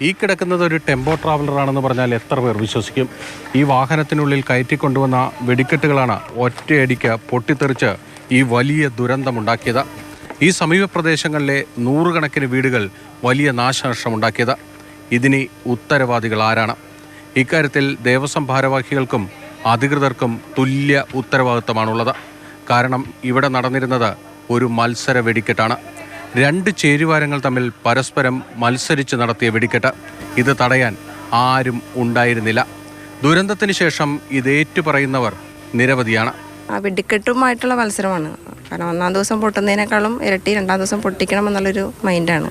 ഈ കിടക്കുന്നത് ഒരു ടെമ്പോ ട്രാവലറാണെന്ന് പറഞ്ഞാൽ എത്ര പേർ വിശ്വസിക്കും? ഈ വാഹനത്തിനുള്ളിൽ കയറ്റിക്കൊണ്ടുവന്ന വെടിക്കെട്ടുകളാണ് ഒറ്റയടിക്ക് പൊട്ടിത്തെറിച്ച് ഈ വലിയ ദുരന്തമുണ്ടാക്കിയത്. ഈ സമീപ പ്രദേശങ്ങളിലെ നൂറുകണക്കിന് വീടുകൾ വലിയ നാശനഷ്ടമുണ്ടാക്കിയത്. ഇതിന് ഉത്തരവാദികൾ ആരാണ്? ഇക്കാര്യത്തിൽ ദേവസ്വം ഭാരവാഹികൾക്കും അധികൃതർക്കും തുല്യ ഉത്തരവാദിത്തമാണുള്ളത്. കാരണം ഇവിടെ നടന്നിരുന്നത് ഒരു മത്സര വെടിക്കെട്ടാണ്. രണ്ട് ചേരുവാരങ്ങൾ തമ്മിൽ പരസ്പരം മത്സരിച്ച് നടത്തിയ വെടിക്കെട്ട്. ഇത് തടയാൻ ആരും ഉണ്ടായിരുന്നില്ല. ദുരന്തത്തിന് ശേഷം ഇത് ഏറ്റുപറയുന്നവർ നിരവധിയാണ്. ആ വെടിക്കെട്ടുമായിട്ടുള്ള മത്സരമാണ്. കാരണം ഒന്നാം ദിവസം പൊട്ടുന്നതിനേക്കാളും ഇരട്ടി രണ്ടാം ദിവസം പൊട്ടിക്കണം എന്നുള്ളൊരു മൈൻഡാണ്.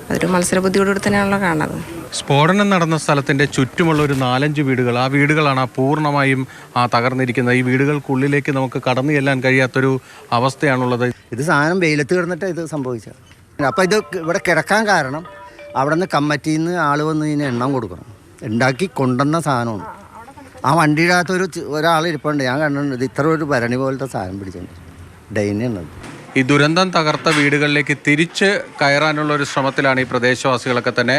അതൊരു മത്സര ബുദ്ധിയോടുകൂടി തന്നെയാണല്ലോ കാണുന്നത്. സ്ഫോടനം നടന്ന സ്ഥലത്തിൻ്റെ ചുറ്റുമുള്ള ഒരു 4-5 വീടുകൾ, ആ വീടുകളാണ് പൂർണ്ണമായും തകർന്നിരിക്കുന്നത്. ഈ വീടുകൾക്കുള്ളിലേക്ക് നമുക്ക് കടന്നു ചെല്ലാൻ കഴിയാത്തൊരു അവസ്ഥയാണുള്ളത്. ഇത് സാധനം വെയിലത്ത് കിടന്നിട്ട് ഇത് സംഭവിച്ചത്. അപ്പോൾ ഇത് ഇവിടെ കിടക്കാൻ കാരണം അവിടെ നിന്ന് കമ്മിറ്റിയിൽ നിന്ന് ആൾ വന്ന് ഇതിന് എണ്ണം കൊടുക്കണം. ഉണ്ടാക്കി കൊണ്ടുവന്ന സാധനമാണ്. ആ വണ്ടിയുടെ അകത്തൊരു ഒരാൾ ഇരിപ്പുണ്ട്, ഞാൻ കണ്ടിട്ടുണ്ട്. ഇത് ഇത്ര ഒരു ഭരണി പോലത്തെ സാധനം പിടിച്ചിട്ടുണ്ട്. ഡൈനുള്ളത്. ഈ ദുരന്തം തകർത്ത വീടുകളിലേക്ക് തിരിച്ച് കയറാനുള്ള ഒരു ശ്രമത്തിലാണ് ഈ പ്രദേശവാസികളൊക്കെ തന്നെ.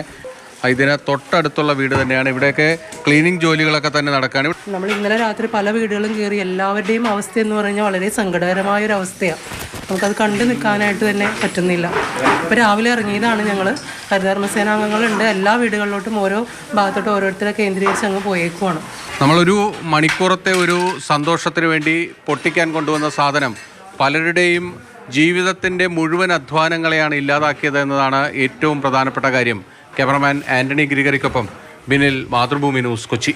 ഇതിന് തൊട്ടടുത്തുള്ള വീട് തന്നെയാണ്. ഇവിടെയൊക്കെ ക്ലീനിങ് ജോലികളൊക്കെ തന്നെ നടക്കുകയാണ്. നമ്മൾ ഇന്നലെ രാത്രി പല വീടുകളും കയറി. എല്ലാവരുടെയും അവസ്ഥ എന്ന് പറഞ്ഞാൽ വളരെ സങ്കടകരമായൊരു അവസ്ഥയാണ്. നമുക്കത് കണ്ടു നിൽക്കാനായിട്ട് തന്നെ പറ്റുന്നില്ല. ഇപ്പോൾ രാവിലെ ഇറങ്ങിയതാണ് ഞങ്ങൾ. ഹരിതകർമ്മസേനാംഗങ്ങളുണ്ട്. എല്ലാ വീടുകളിലോട്ടും ഓരോ ഭാഗത്തോട്ടും ഓരോരുത്തരെ കേന്ദ്രീകരിച്ച് അങ്ങ് പോയേക്കുവാണ്. നമ്മളൊരു മണിക്കൂറത്തെ ഒരു സന്തോഷത്തിന് വേണ്ടി പൊട്ടിക്കാൻ കൊണ്ടുവന്ന സാധനം പലരുടെയും ജീവിതത്തിൻ്റെ മുഴുവൻ അധ്വാനങ്ങളെയാണ് ഇല്ലാതാക്കിയത് എന്നതാണ് ഏറ്റവും പ്രധാനപ്പെട്ട കാര്യം. ക്യാമറമാൻ ആൻ്റണി ഗ്രിഗറിക്കൊപ്പം ബിനിൽ, മാതൃഭൂമി ന്യൂസ്, കൊച്ചി.